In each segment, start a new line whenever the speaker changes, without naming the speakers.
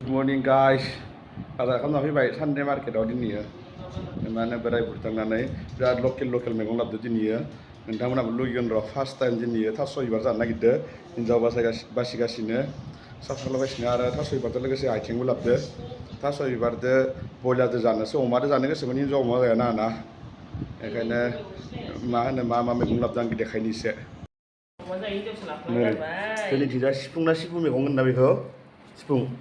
Good morning guys. Ada kan nafi baik Sunday market audin ya. Mana berai bertanganai biar lokal megang labdo din ya. Nentang mana belu yon roh first time din ya. Thas soy barzan lagi deh. Injau basi kasihnya. Safar lepas nara thas soy barzan lagi saya cenggu labdo. Thas soy barde bola de jana. So umar de jana ke sebenarnya injau umar ya na. Karena mama megang labdan kita kaini se. Jadi tidak sipung megang nabi ho. Sipung.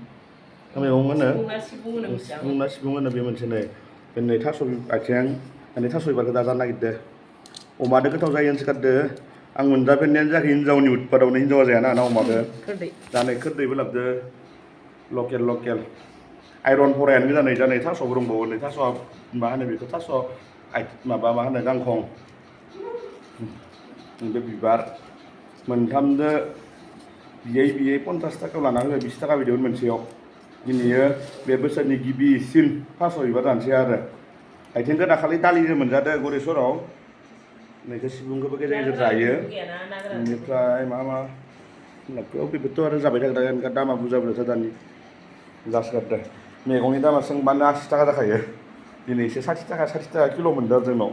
Kami ngomongnya, sibungan nabi mencene, ini thasoi aceng, ini thasoi barang kedasan lagi deh. Oma deket tahu saya yang sekedar, anggun tapi nian jadi hinjau nyut pada orang hinjau aja na oma deh. Dan kerdi belak deh, lokal. Iron foreign kita nih jadi thasoi burung bau nih thasoi bahan nabi itu thasoi, bahan gangkong, ini bibar, mentam deh, biaya 50 taka lana, 20 taka video menciok. Ini ya, bebas ni gibi sin pasoi badan siapa? Akhirnya kan akali tali je menjadi gore sorau. Nih kesibung ke bagai jadi raya. Ini try mama. Nak opi betul ada sampai dah dengan kata mah buza buza tadi. Jas kata. Megong ini dah masang mana 80 taka dah kaya. Ini 60 taka kilo menjadi no.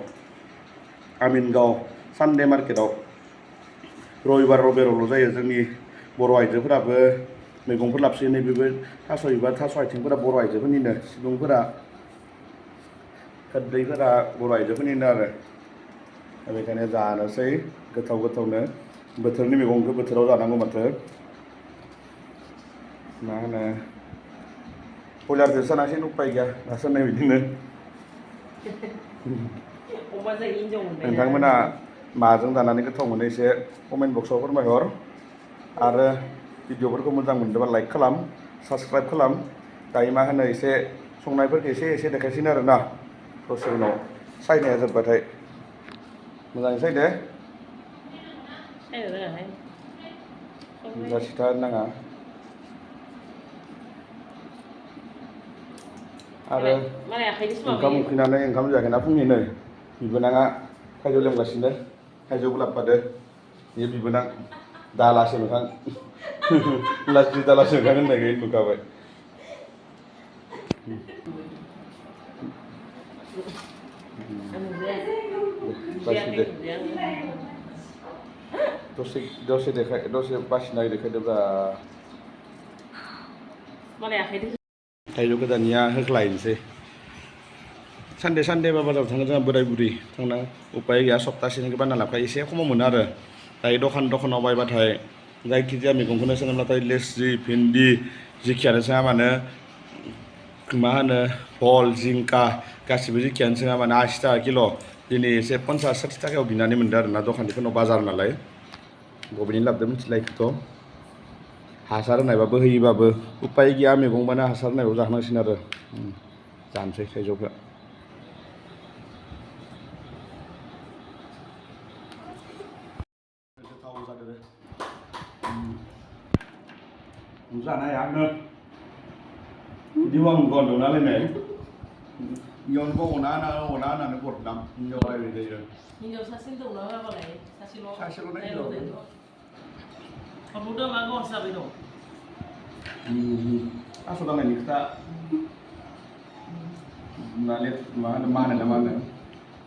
Amin gau Sunday market au. Roibar robero lo saya jadi बर' आइजोफोराबो मैगंफोर लाबोसोयो नैबेबो थास' बिबार थास' आथिंफोरा बर' आइजोफोरनिनो सुबुंफोरा खोरदैफोरा बर' आइजोफोरनिनो आरो बेखायनो जानोसै गोथावनो बोथोरनि मैगंखौ बोथोराव जानांगौ माथो मा होनो बयलारजों सानासै उपाय गैया दासो होननाय बिदिनो नोंथांमोना माजों जानानै गोथाव मोनो एसे कमेन्ट बक्सआव फोरमायहर आरो भिडिअफोरखौ मोजां मोनदोंबा लाइक खालाम साबस्क्राइब खालाम दायो मा होनो एसे संनायफोरखौ एसे देखायसिनो आरो ना दसे उनाव सायनाया जोब्बाथाय मोजाङै सायदो जासिथा नाङा आरो ओंखाम उखैनानै ओंखाम जायाखैना फुंनिनो बिबोनाङा थाइजौ लोंगासिनो थाइजौ लाबोफादो बेयो बिबोनां दालासो मोखां लासि दालासो मोखां होननायखाय नुखाबाय दसे बासिनाय देखायदोब्रा थाइजौ गोदानिया होख्लायनोसै सानदे बा बाजाराव थाङो जोंहा बोराय बुरि थांना उपाय गैया सप्तासेनिखौ बायना लाबोखायो एसे खमाव मोनो आरो दायो दखानाव बायबाथाय जायखिजाया मैगंखौनो सोङोब्लाथाय लेस्रि भिन्दि जिखियानो सोङा मानो मा होनो भल जिंखा गासिबो जिखियानो सोङा मानो 80 थाखा किल' दिनै एसे 50-60 थाखायाव बिनानै मोनदों आरोना दखाननिफोरनाव बाजार नालाय बबेनि लाबोदों मिथिलायखौथ' हासार होनायबाबो होयिबाबो उपाय गैया मैगंबानो हासार होनायबाबो जाहोनांसिगोन आरो जानोसै थाइजौखौ जानाय आंनो दिवा मुगन दं नालाय नै इयावनो अना होननानै गरदाम हिनजाव रायबाय जायो
हिनजाव सासे दं ना माबालाय
सासेल' हिनजाव
हाबुदो मा गस जाबाय दं
थास' दांनायनि खोथा मा होनो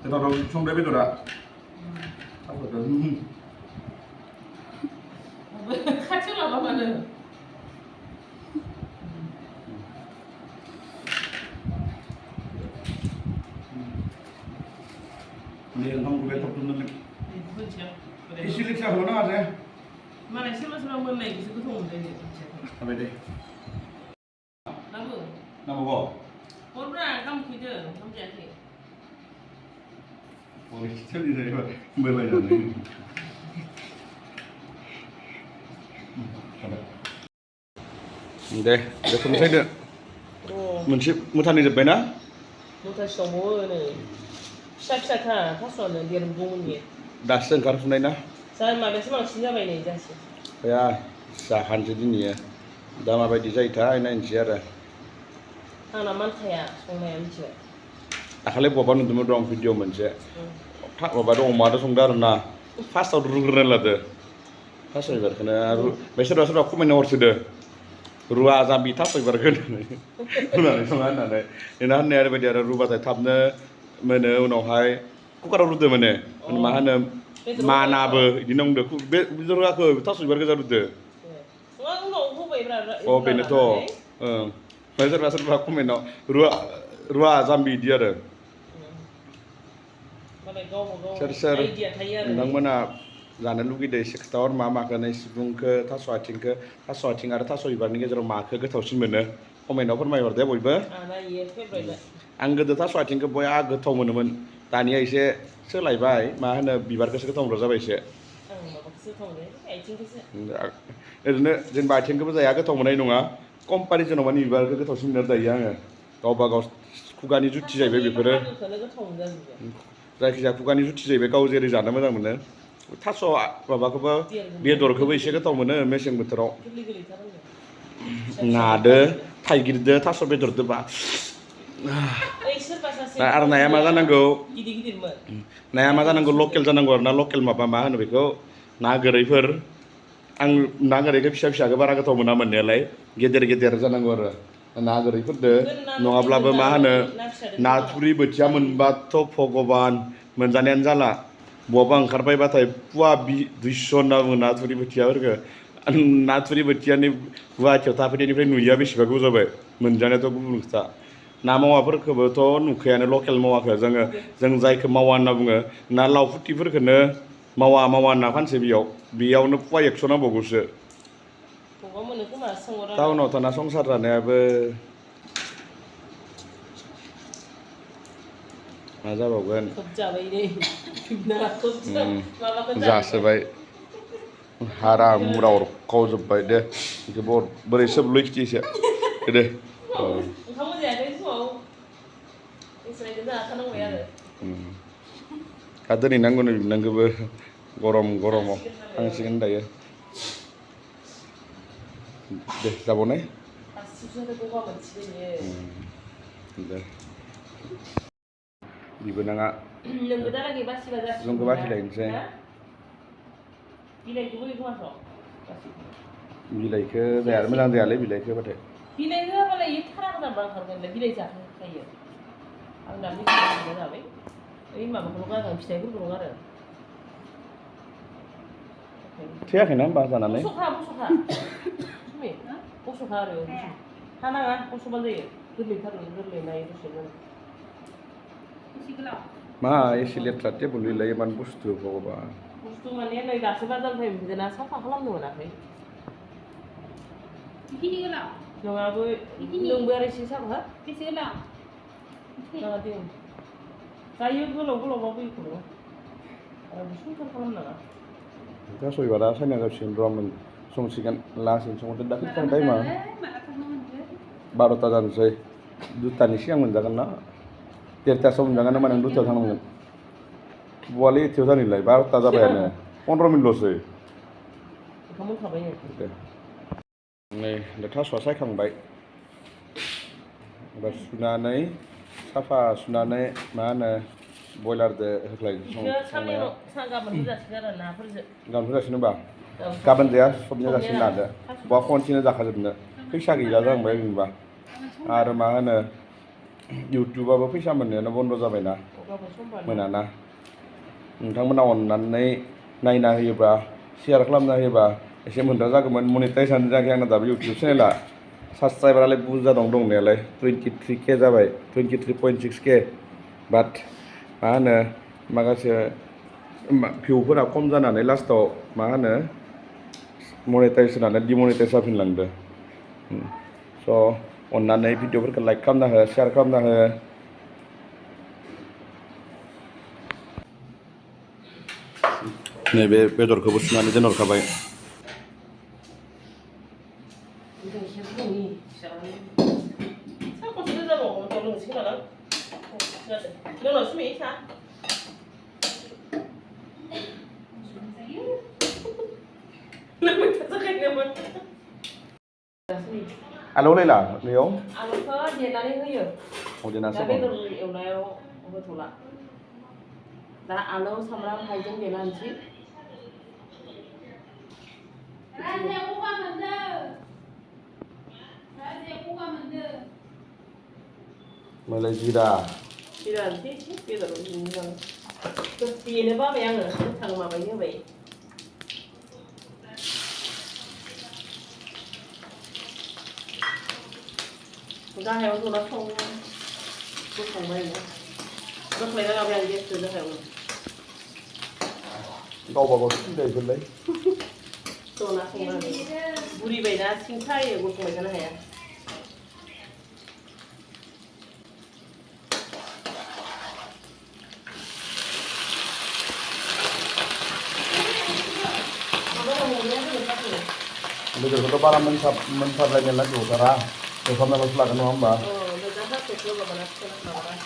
गोथाव संबाय बेदरा थास'दों
खाथियाव लाबा मानो
ini engkau gue top tuh nanti isi liksa belum ada
mana siapa mengenai gitu tuh mengenai
apa deh nama kok
orang kamu kerja kamu jadi
oh itu di sana belajar deh selesai deh mutan ini sebenarnya
mutan semua nih फिसा थास'आनो देरगौमोन बियो
दासो ओंखारफुनाय ना
जाय माबायासो बांसिन जाबाय नै जासो
गैया जाखानोसै दिनैयो दा माबायदि जायोथाय नायनोसै आरो
आंना मानखाया संनाया मिथिबाय
दाखालि बबा नुदोंमोन दं भिडिअ मोनसे माबादो अमादो संदो आरो ना फार्स्टआव रुग्रोना लादो थास' बिबारखौनो आरो सोरबा खमायना हरसोदो रुवा जाम्बि थास' बिबारखौ होनानै सङा होननानै बेना होननाया ओरैबायदि आरो रुबाथाय थाबनो मोनो उनावहाय कुकाराव रुदो माने मा होनो मानाबो बिदि नंदो बे रुवाखै थास' बिबार गोजा रुदो
उनाव होबायब्रा
अ बेनोथ' ओमफ्राय सोरबा सोरबा कमेन्टआव रुवा जाम्बि बिदि आरो
मालाय गावबा गाव
सोर सोर
आइडिया थायो आरो
नोंथांमोना जानो लुगैदों एसे खोथाहर मा माखौ सिबुंखौ थास' आथिं आरो थास' बिबारनि गेजेराव माखौ गोथावसिन मोनो कमेन्टआव फोरमायहर दे बयबो
आंना इयो फेभरेट
आं गोदो थास' आथिंखौ बया गोथाव मोनोमोन दानिया एसे सोलायबाय मा होनो बिबारखौसो गोथाव मोनग्रा जाबाय एसे
आं माबाखौसो गोथाव मोनो आथिंखौसो
ओरैनो जेनेबा आथिंखौबो जाया गोथाव मोननाय नङा कम्पारिजनाव माने बिबारखौ गोथावसिन मोननानै जायो आङो गावबा गाव खुगानि जुथि जाहैबाय बेफोरो जायखिजाया खुगानि जुथि जाहैबाय गाव जेरै जानो मोजां मोनो थास' माबाखौबो बेदरखौबो एसे गोथाव मोनो मेसें बोथोराव नादो थाइगिरदो थास' बेदरदो बा आरो नाया मा जानांगौ नाया मा जानांगौ लकेल जानांगौ आरो ना लकेल माबा मा होनो बेखौ ना गोरैफोर आं ना गोरैखौ फिसा फिसाखौ बारा गोथाव मोना मोननायालाय गेदेर गेदेर जानांगौ आरो ना गोरैफोरदो नङाब्लाबो मा होनो नाथुरि बोथिया मोनबाथ' भगबान मोनजानायानो जाला बहाबा ओंखारबायबाथाय पुवा 200 होनना बुङो नाथुरि बोथियाफोरखौ नाथुरि बोथियानि गुवाहाटियाव थाफैनायनिफ्राय नुयिया बेसेबा गोबाव जाबाय मोनजानायाथ' गुबुन खोथा ना मावाफोरखौबोथ' नुखायानो लकेल मावाखौ जों जायखौ मावा होनना बुङो ना लावफुथिफोरखौनो मावा होनना फानसै बेयावनो पुवा 100 नांबावगौसो टाउनाव थाना संसार जानायाबो मा जाबावगोन जासोबाय हारा मुरा अरखावजोब्बाय दे बेखौ बोरै सोबलै खिथिसो दे दिनै नांगौनो बिनांगौबो गरमाव थांसिगोन दायो दे जाबावनाय दे बिबोनाङा जोंखौ बासिलायनोसै बिलाइखौ जाया मोजां जायालै बिलाइखौ होबाथाय
बिलाइखौ होबालाय इयो थारा होनाबा ओंखारगोनलाय बिलाइ जाखायो आं दानि बिलाइ जाबाय ओइ माबाखौल' गारो फिथाइफोरखौल' गारो
थैयाखैना होमबा जानानै
बस'खा आरो हानाङा बस'बानो जायो गोरलै नायै दसेनो
मा एसे लेथ्रा टेबोल गैलाय इमान बुस्थु भगबान
बुस्थु माने नै दासो बाजारनिफ्राय मोनफैदोंना साफा खालामनो मोनाखै नङाबो नोंबो आरो एसे साफा बेसे गोलाव जायो गोलावबाबो एखौनो संसार खालामनाङा
थास' बिबारा साइना जासिगोन र' संसिगोन लासैनो संहरदो दा खैथा टाइमा 12ता जानोसै 2तानि सिगां मोनजागोन ना 1:30 मोनजागोन होमबा नों 2तायाव थांनांगोन बहालै एथायाव जानायलाय 12ता जाबायानो 15 मिनिटल'सै दे नै दा थास'आ सायखांबाय एबार सुनानै साफा सुनानै मा होनो बयलारजों होख्लायनोसै संनायाव गाबोन होजासिगोन होमबा गाबोन जाया सबनिया जासिगोन नादो बहा खनसेनो जाखाजोबनो फैसा गैला जालांबाय ओरैनोबा आरो मा होनो इउटुबाबो फैसा मोननायानो बन्द' जाबायना मोनाना नोंथांमोना अननानै नायना होयोबा शेयार खालामना होयोबा एसे मोनद्रा जागौमोन मनिटाइजआनो जायाखै आंना दाबो इउटुब चेनेला साबसक्राइबारालाय बुरजा दंनायालाय 23K जाबाय 23.6K बाट मा होनो माखासे भिउफोरा खम जानानै लास्टाव मा होनो मनिटाइज होनानै डिमनिटाइज जाफिनलांदो स' अननानै भिडिअफोरखौ लाइक खालामना हो शेयार खालामना हो नैबे बेदरखौबो सुनानै दोनहरखाबाय आलौ लायला बेयाव
आलुखौ देनानै होयो दा बेदर एवनायाव होथ'ला दा आलु सामब्राम हाइजें देना होनोसै
Mulai jira.
Jiran sih bener ini kan. Terus ini apa yang thằng mà như vậy. Ra heo nó không mấy nữa. Rất mấy nó làm gì từ nó heo.
Đâu mà còn đây bên đấy.
Tôi nó không làm. Buri vậy đó, xin thay của mấy cái này. Bây giờ có ba mình sắp lại nhận lại đủ cả ra, rồi không là lúc là cái nó không bà. Bây giờ sắp được lúc là mình sẽ làm ra.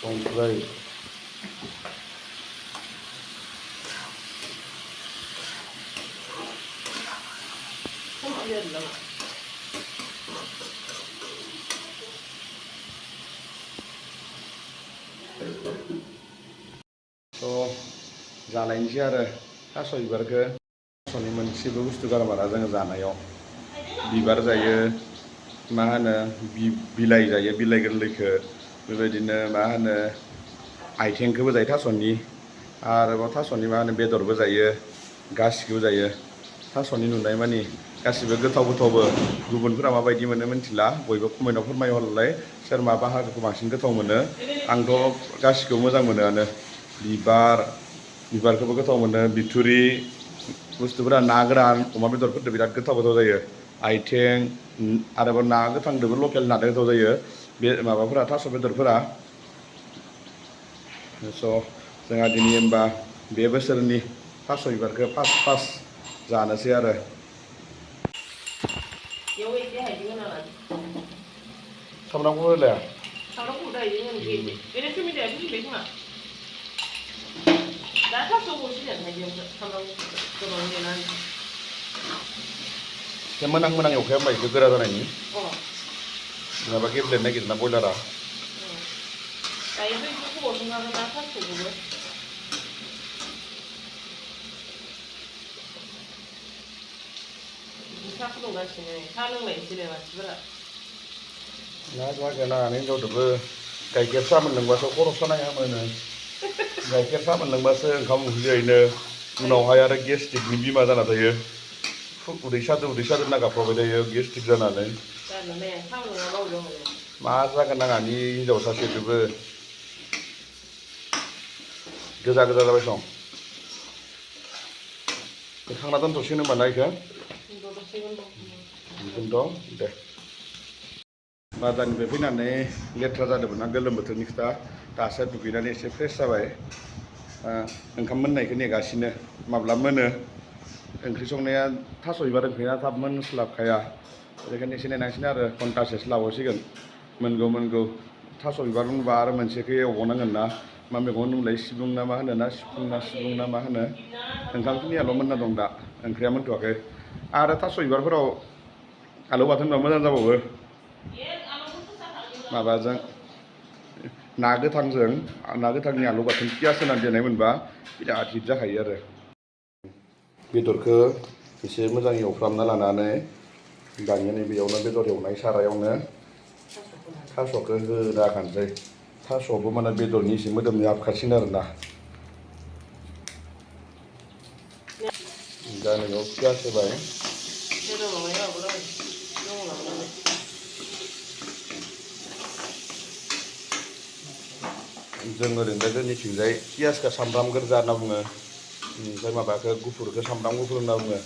Không đây. So जानायनिसै आरो थास' बिबारखौ थास'नि मोनसेबो बुस्थु गारमारा जोङो जानायाव बिबार जायो मा होनो बिलाइ जायो बिलाइ गोरलैखौ बेबायदिनो मा होनो आइथेंखौबो जायो थास'नि आरोबाव थास'नि मा होनो बेदरबो जायो गासिखौबो जायो थास'नि नुनाय मानि गासिबो गोथावबो गुबुनफोरा माबायदि मोनो मिन्थिला बयबो कमेन्टआव फोरमायहरलाय सोर मा बाहागोखौ बांसिन गोथाव मोनो आंथ' गासिखौबो मोजां मोनोआनो बिबारखौबो गोथाव मोनो बिथुरि बुस्थुफोरा ना गोरान अमा बेदरफोरजों बिराद गोथाव जायो आइथें आरोबाव ना गोथांजोंबो लकेल नाजों गोथाव जायो बे माबाफोरा थास' बेदरफोरा स' जोंहा दिनै होमबा बे बोसोरनि थास' बिबारखौ फार्स्ट जानोसै आरो सामब्राम गुफुर होलाया सामब्राम गुफुर जायो बेनो टमेट'आ बुजिबाय खोमा दा थास'आव हरसिगोन हाइजेंखौ सामब्राम गोबां देनानै एसे मोनां एवखाया होमबा एसे गोरा जानायनि नङाबा गेब्लेनो नागिरोना बयलारा दायोथ' एसे गोबाव संनांगोन ना थास'खौबो साहा फुदुंगासिनो साहा लोंलायनोसैलाय मानसिफोरा ना जागोन नाङानो हिनजावदोबो गाइखेर साहा मोनलोंबासो खर' सानाया मोनो गाइखेर साहा मोनलोंबासो ओंखाम उखैजायोनो उनावहाय आरो गेस्ट्रिकनि बिमा जाना थायो उदै सादो नागाफ्रावबाय थायो गेस्ट्रिक जानानै मा जागोन नाङानि हिनजावसासेदोबो गोजा जाबाय सं खांना दोनथ'सिगोन होनबा ना इखौ बेखौनोथ' दे बाजारनिफ्राय फैनानै लेथ्रा जादोंमोन ना गोलोम बोथोरनि खोथा दासो दुगैनानै एसे फ्रेस जाबाय ओंखाम मोननायखौ नेगासिनो माब्ला मोनो ओंख्रि संनाया थास' बिबार ओंख्रिया थाब मोनस्लाबखाया बेनिखायनो एसे नेनांसिगोन आरो घन्टासेसो लाबावसिगोन मोनगौ थास' बिबार होनबा आरो मोनसेखौ एवबावनांगोन ना मा मैगं होनोमोनलाय सिबुं ना मा होनो ना सिबुं ना मा होनो ओंखामखिनियाल' मोनना दं दा ओंख्रिया मोनथ'वाखै आरो थास' बिबारफोराव आलु बाथोन होनबा मोजां जाबावो माबाजों ना गोथांनि आलु बाथोन पियास होनानै देनाय मोनबा बिराद हिट जाखायो आरो बेदरखौ एसे मोजां एवफ्रामना लानानै दानिया नैबेयावनो बेदर एवनाय सारायावनो थास'खौ होना होखानोसै थास'आवबो माने बेदरनि एसे मोदोमनाया हाबखासिगोन आरोना दा नोङो पियास होबाय जों ओरैनो जोंनिथिंजाय पियासखौ सामब्राम गोजा होनना बुङो ओमफ्राय माबाखौ गुफुरखौ सामब्राम गुफुर होनना बुङो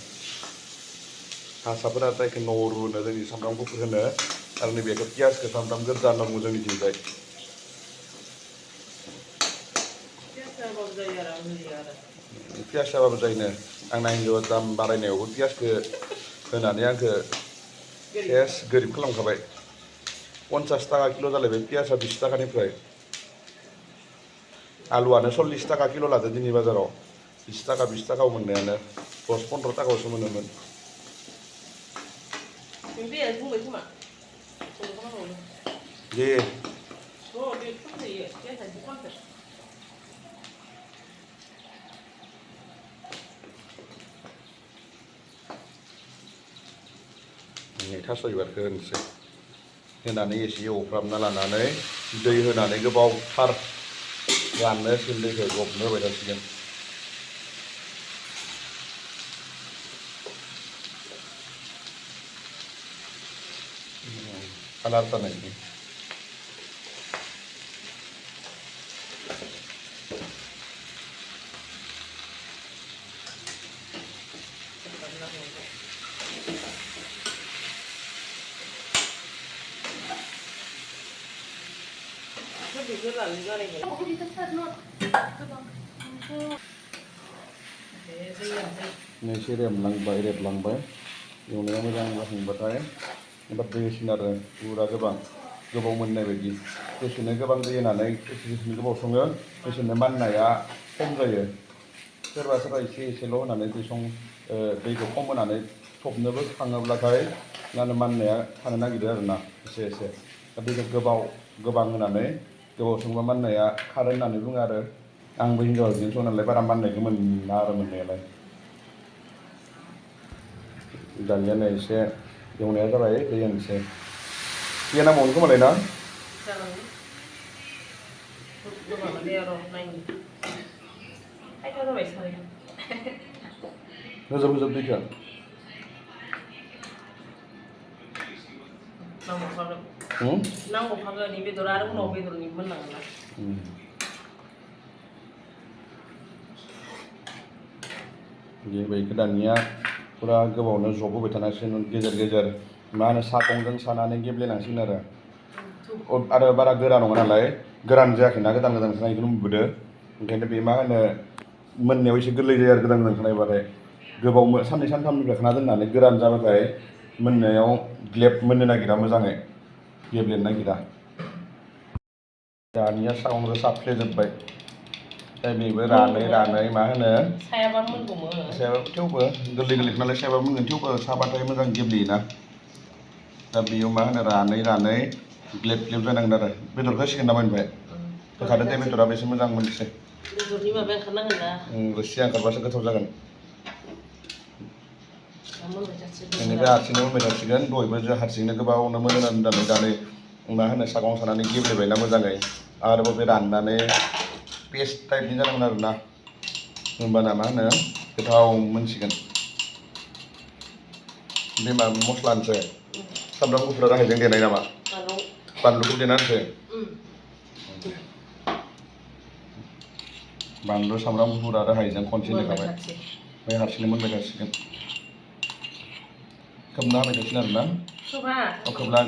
हारसाफोरा जायखौ न'रु होनो जोंनि सामब्राम गुफुर होनो आरो नैबेखौ पियासखौ सामब्राम गोजा होनना बुङो जोंनिथिंजाय पियास जाबाबो जायोनो आंना हिन्जावा दाम बारायनायावबो पियासखौ होनानै आंखौ सेस गोरिब खालामखाबाय 50 थाखा किल' जालायबाय पियासा 20 थाखानिफ्राय आलुआनो 40 थाखा किल' लादो दिनै बाजाराव 20 थाखायाव मोननायानो 10-15 थाखायावसो मोनोमोन
दे नै थास' बिबारखौ होनोसै होनानै एसे एवफ्रामना लानानै दै होनानै गोबावथार राननोसिगोन दैखौ गबनो होबाय थासिगोन कालार जानायनि नै एसे रेबलांबाय एवनाया मोजां जाखांबाथाय एबार दै होसिगोन आरो बुरा गोबाव मोननाय बायदि जेसेनो गोबां दै होनानै जेसेनो गोबाव सङो एसेनो माननाया खम जायो सोरबा एसेल' होनानै दैखौ खम होनानै थबनोबो खाङोब्लाथाय माननाया थानो नागिरो आरोना एसे दैखौ गोबां होनानै गोबाव संबा माननाया खारो होननानै बुङो आरो आंबो हिनजावा बिदिनो सङो नालाय बारा माननायखौ मोना आरो मोननायालाय दानिया नै एसे एवनाया जाबाय दै होनोसै दैया नांबावगोन खोमालाय ना होजोब दैखौ
नांगौखागोन बेदरा आरो उनाव बेदरनि मोनलाङोना
बेबायदि दानिया फुरा गोबावनो जबहोबाय थानांसिगोन गेजेर मा होनो सागंजों सानानै गेब्लेनांसिगोन आरो बारा गोरा नङा नालाय गोरान जायाखैना गोदान खानायखौ नुबोदो ओंखायनो बे मा होनो मोननायाव एसे गोरलै जायो आरो गोदान खानायबाथाय गोबाव साननै सानथामनिफ्राय खाना दोननानै गोरान जाबाथाय मोननायाव ग्लेब मोननो नागिरा मोजाङै गेब्लेनो नागिरा दानिया सागंजों साफ्लेजोब्बाय दा बेबो रानै मा होनो
सायाबा मोनगौमोन
थेवबो गोरलै नालाय सायाबा मोनगोन थेवबो साबाथाय मोजां गेब्लेयोना दा बेयाव मा होनो रानै ग्लेब जानांगोन आरो बेदरखौ होसिगोन नामा ओमफ्राय होखादो दे बेदराबो एसे मोजां मोनसै
बेदरनि माबाया ओंखारनांगोन ना
रोसिया ओंखारबासो गोथाव जागोन बेनिफ्राय हारसिंनो मोनबाय थासिगोन दहायबो जों हारसिंनो गोबावनो मोनहोनानै दोननानै मा होनो सागं सानानै गेब्लेबायना मोजाङै आरोबाव बे राननानै पेस्ट टाइपनि जानांगोन आरोना होमबाना मा होनो गोथाव मोनसिगोन बे मा मस्लानिसो सामब्राम गुफुर हाइजें देनाय नामा बानलुखौ देनानैसो बानलु सामब्राम गुफुर आरो हाइजें खनसे देखाबाय ओमफ्राय हारसिंनो मोनबाय थासिगोन खोबना होबाय थासिगोन आरोना खोबना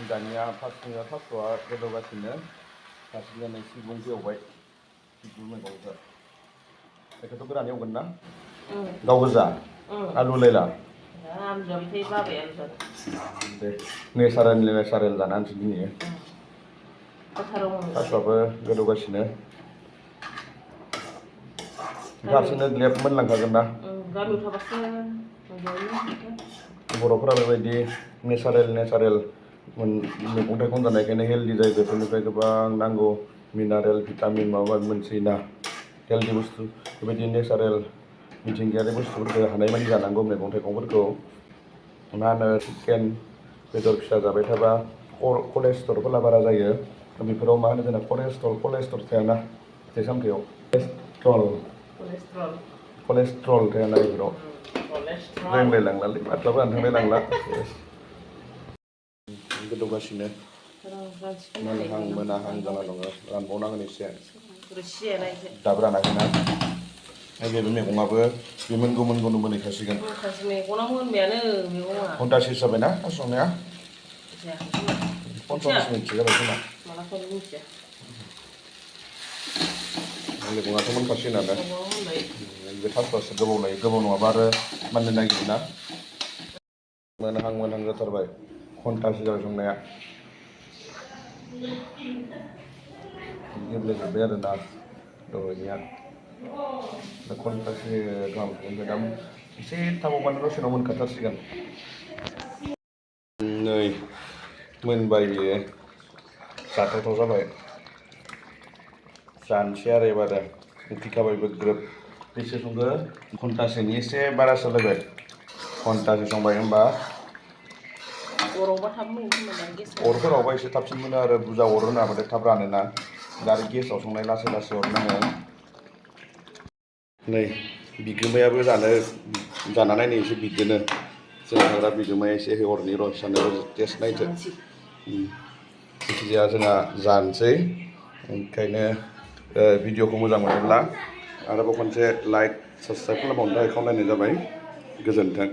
दानिया थास'आ गोदौगासिनो फारसेथिं सिबुंखौ एवबाय सिबुं मैगंखौ बेखौथ' गोरान एवगोन ना गाव गोजा आलु लायला दे नेचारेल जाना होनसै दिनै थास'आबो गोदौगासिनो हारसिंनो ग्लेब मोनलांखागोन ना बर'फोरा बेबायदि नेचारेल मैगं थाइगं जानायखायनो हेल्दि जायो बेफोरनिफ्राय गोबां नांगौ मिनारेल भिटामिन माबा मोनसे ना हेल्दि बुस्थु बेबायदि नेचारेल मिथिंगायारि बुस्थुफोरखौ हानायमानि जानांगौ मैगं थाइगंफोरखौ मा होनो चिकेन बेदर फिसा जाबाय थाबा कलेस्ट्रलफोरा बारा जायो बेफोराव मा होनो जोंना कलेस्ट्रल थायाना फिथाइ सामथायाव कलेस्ट्रल थायाना बेफोराव रोंलायलांलालै बाथ्राबो थांलायलांला गोदौगासिनो मोनाहां जाना दङ रानबावनांगोन एसे दाबो रानाखैना बेबो मैगङाबो बे मोनगौनो मोनहैखासिगोन घन्टासेसो जाबायना संनाया 50 मिनिटसो जाबाय खोमा मैगङाथ' मोनखासिगोनानो बे थास'आसो गोबाव लायो गोबाव नङाबा आरो माननो नागिरोना मोनहां जाथारबाय घन्टासे जाबाय संनाया गेब्लेजोब्बाय आरो ना दहायनिया घन्टासे गाहाम ओमफ्राय दा एसे थाबावबानो दसेनाव मोनखाथारसिगोन
नै मोनबाय बियो जाथावथाव जाबाय जानोसै आरो एबार उखैखाबायबो ग्रोब बेसे संखो घन्टासेनि एसे बारासो जालायबाय घन्टासे संबाय होमबा
अरावबा थाब मोनो खोमा दा गेसाव
अरफोरावबा एसे थाबसिन मोनो आरो बुरजा अर होनो हाबाथाय थाब रानोना दा आरो गेसाव संनाय लासै लासै अरनाङो नै बिगोमायाबो जाना नायनो एसे बिदिनो जों थाग्रा बिगोमाया एसे हरनि र' सानैबो टेस्ट नायदो जायखिजाया जोंहा जानोसै ओंखायनो भिडिअखौ मोजां मोनोब्ला आरोबाव खनसे लाइक साबसक्राइब खालामबावनो थाखाय खावलायनाय जाबाय गोजोन्थों